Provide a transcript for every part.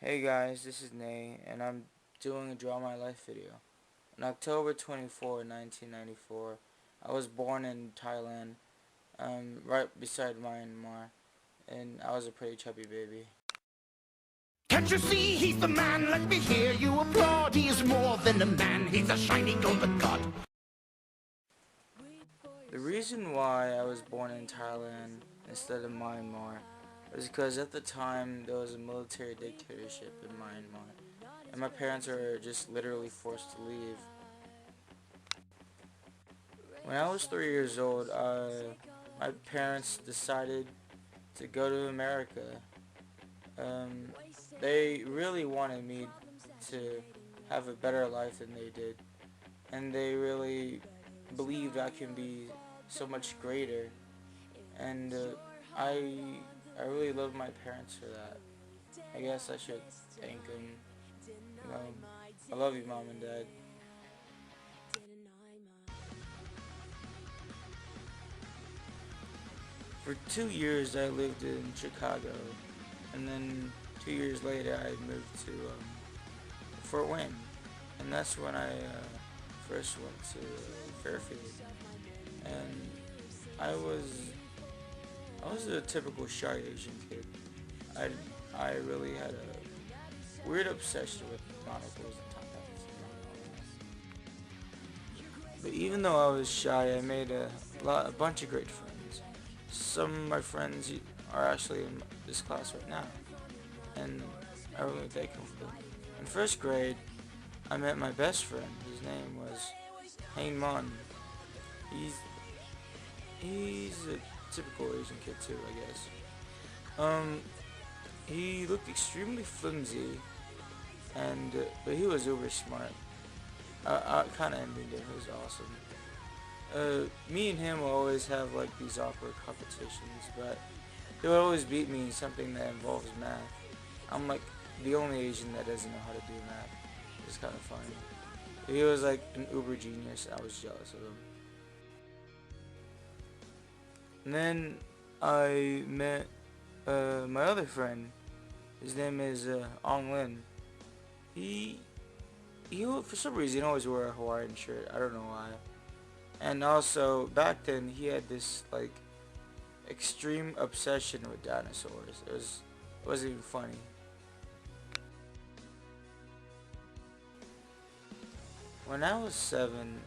Hey guys, this is Nay, and I'm doing a Draw My Life video. On October 24, 1994, I was born in Thailand, right beside Myanmar, and I was a pretty chubby baby. Can't you see he's the man? Let me hear you applaud. He is more than a man, he's a shiny golden god. The reason why I was born in Thailand instead of Myanmar was because at the time there was a military dictatorship in Myanmar, and my parents were just literally forced to leave. When I was 3 years old, my parents decided to go to America. Um, they really wanted me to have a better life than they did, and they really believed I can be so much greater. And I I really love my parents for that. I guess I should thank them. I love you, mom and dad. For 2 years I lived in Chicago, and then 2 years later I moved to Fort Wayne, and that's when I first went to Fairfield, and I was I was a typical shy Asian kid. I really had a weird obsession with monocles and top hats. But even though I was shy, I made a bunch of great friends. Some of my friends are actually in this class right now, and I really thank them for them. In first grade, I met my best friend. His name was Hain Mon. He's he's a typical Asian kid too, I guess. He looked extremely flimsy, and but he was uber smart. I kind of envied him. He was awesome. Me and him will always have like these awkward competitions, but he would always beat me in something that involves math. I'm like the only Asian that doesn't know how to do math. It's kind of funny. He was like an uber genius. I was jealous of him. And then I met my other friend. His name is Ong Lin. He for some reason always wore a Hawaiian shirt. I don't know why. And also back then he had this like extreme obsession with dinosaurs. It wasn't even funny. When I was 7,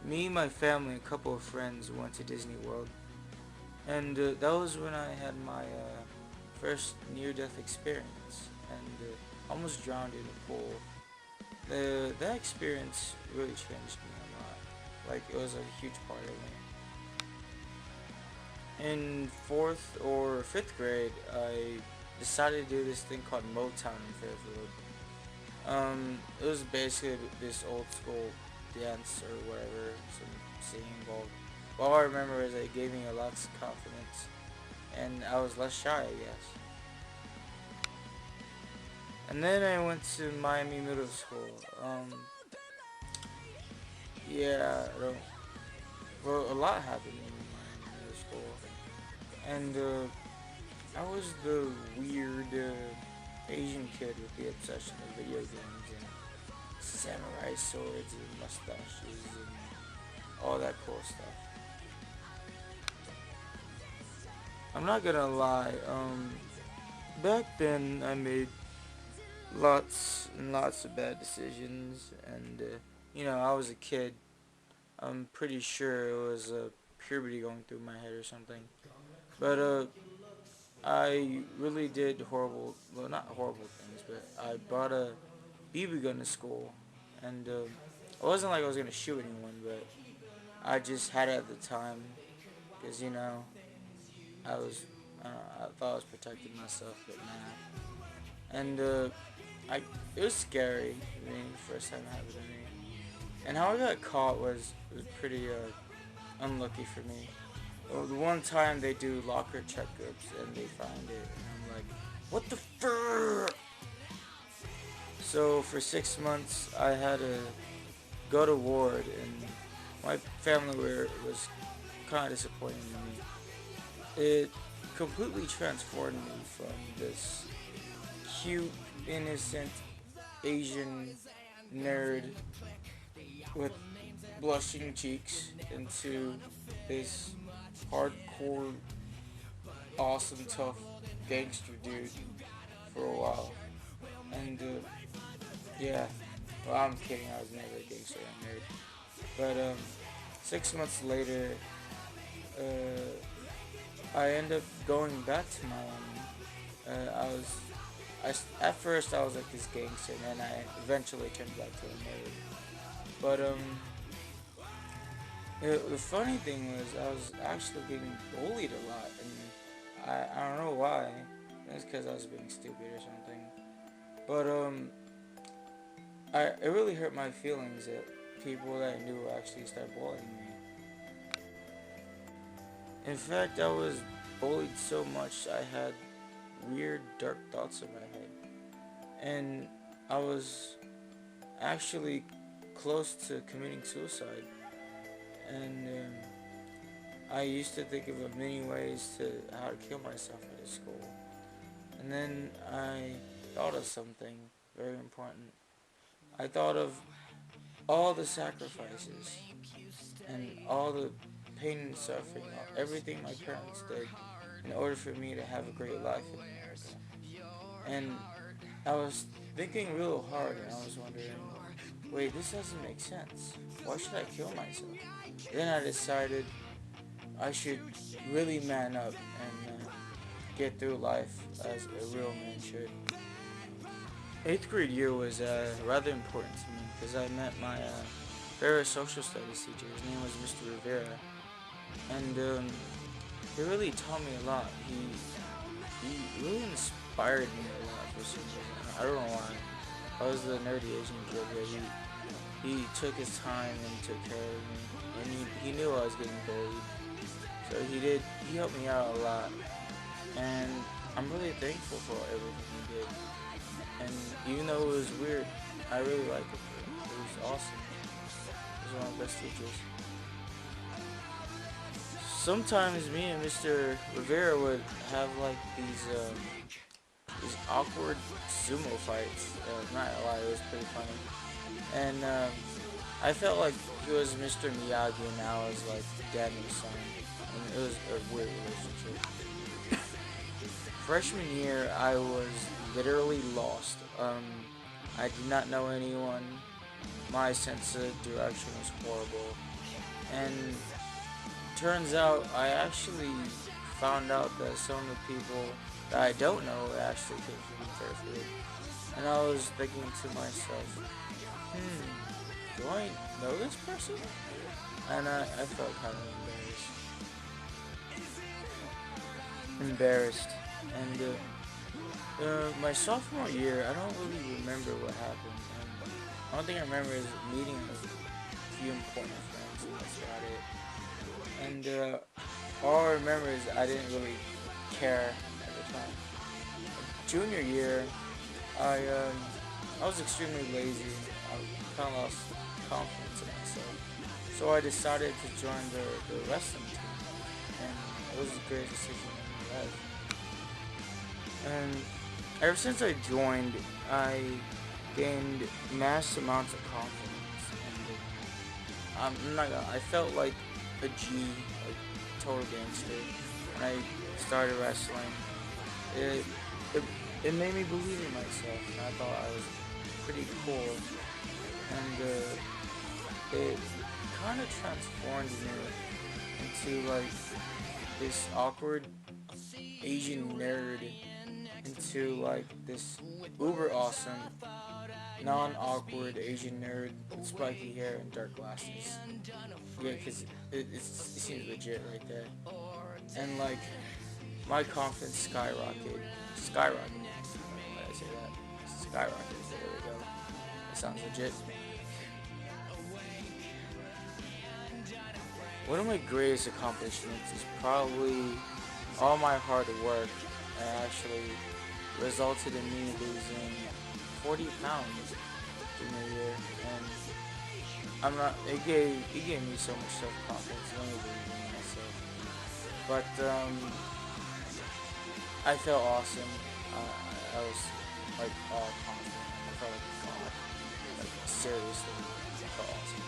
me, my family, and a couple of friends went to Disney World, and that was when I had my first near-death experience, and almost drowned in the pool. That experience really changed me a lot. Like, it was a huge part of me. In 4th or 5th grade, I decided to do this thing called Motown in Fairfield. It was basically this old school dance or whatever, some singing involved. All I remember is that it gave me a lot of confidence, and I was less shy, I guess. And then I went to Miami Middle School. Yeah, well, a lot happened in Miami Middle School, and I was the weird Asian kid with the obsession with video games and samurai swords and mustaches and all that cool stuff. I'm not gonna lie, back then I made lots and lots of bad decisions, and I was a kid. I'm pretty sure it was puberty going through my head or something. But I really did horrible, well, not horrible things, but I brought a BB gun to school, and it wasn't like I was gonna shoot anyone, but I just had it at the time, because I was, I thought I was protecting myself, but nah. And I, it was scary to me, the first time it happened to me. And how I got caught was pretty unlucky for me. Well, the one time they do locker checkups and they find it, and I'm like, what the fur? So for 6 months, I had to go to ward, and my family was kind of disappointed in me. It completely transformed me from this cute, innocent Asian nerd with blushing cheeks into this hardcore, awesome, tough gangster dude for a while. And yeah, well, I'm kidding. I was never a gangster or a nerd. But 6 months later, I ended up going back to Miami. At first I was like this gangster, and then I eventually turned back to a nerd. But the funny thing was I was actually getting bullied a lot, and I don't know why. It's because I was being stupid or something. But it really hurt my feelings that people that I knew actually started bullying me. In fact, I was bullied so much I had weird dark thoughts in my head. And I was actually close to committing suicide. And I used to think of many ways to how to kill myself at school. And then I thought of something very important. I thought of all the sacrifices and all the pain and suffering, everything my parents did in order for me to have a great life in America. And I was thinking real hard, and I was wondering, wait, this doesn't make sense. Why should I kill myself? Then I decided I should really man up and get through life as a real man should. 8th grade year was rather important to me because I met my favorite social studies teacher. His name was Mr. Rivera, and he really taught me a lot. He really inspired me a lot for some reason. I don't know why. I was the nerdy Asian kid, but he took his time and took care of me, and he knew I was getting bullied, so he helped me out a lot, and I'm really thankful for everything he did. And even though it was weird, I really liked it. It was awesome. He was one of the best teachers. Sometimes me and Mr. Rivera would have like these awkward sumo fights. Not a lie, it was pretty funny. And I felt like he was Mr. Miyagi and I was like Daniel's son. And it was a weird relationship. Freshman year, I was literally lost. I did not know anyone. My sense of direction was horrible. And turns out I actually found out that some of the people that I don't know actually came from the third grade. And I was thinking to myself, do I know this person? And I felt kind of embarrassed. And my sophomore year, I don't really remember what happened. And the only thing I remember is meeting a few important friends, and that's about it. And all I remember is I didn't really care at the time. Junior year, I was extremely lazy. I kind of lost confidence in myself. So I decided to join the wrestling team, and it was the greatest decision in my life. And ever since I joined, I gained mass amounts of confidence, and I'm not gonna, I felt like a G, like total gangster, when I started wrestling. It, it, it made me believe in myself, and I thought I was pretty cool, and it kind of transformed me into like this awkward Asian nerd into like this uber awesome, non-awkward Asian nerd with spiky hair and dark glasses. Yeah, because it seems legit right there. And like, my confidence skyrocketed. Why did I say that? Skyrocketed. There we go. That sounds legit. One of my greatest accomplishments is probably all my hard work actually resulted in me losing 40 pounds junior year, and it gave me so much self-confidence, and I believe in myself. But I felt awesome. I was like all confident. I felt like a god. Like seriously, I felt awesome.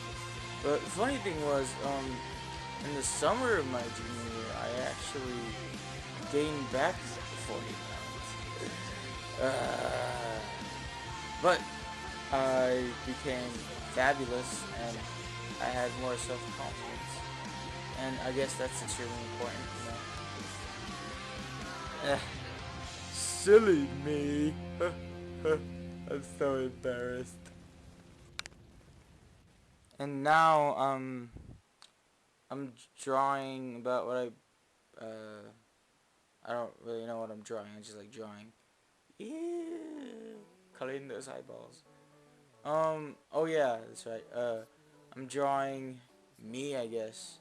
But the funny thing was, in the summer of my junior year, I actually gained back 40 pounds. But I became fabulous and I had more self-confidence. And I guess that's extremely important, you know. Silly me. I'm so embarrassed. And now, I'm drawing about what I don't really know what I'm drawing. I just like drawing. Yeah, coloring those eyeballs. Oh yeah, that's right. I'm drawing me, I guess.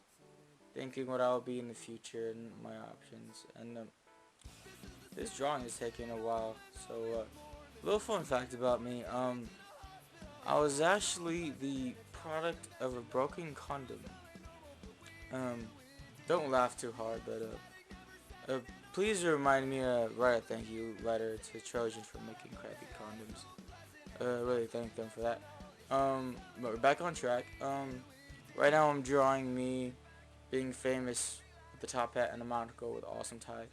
Thinking what I'll be in the future and my options. And this drawing is taking a while. So, little fun fact about me. I was actually the product of a broken condom. Um, don't laugh too hard, but please remind me to write a thank you letter to Trojan for making crappy condoms. Really thank them for that. But we're back on track. Right now I'm drawing me being famous with the top hat and a monocle with awesome tie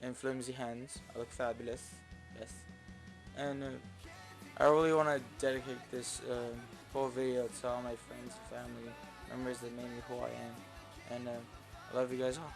and flimsy hands. I look fabulous. Yes. And I really want to dedicate this whole video to all my friends and family, members that made me who I am. And I love you guys all.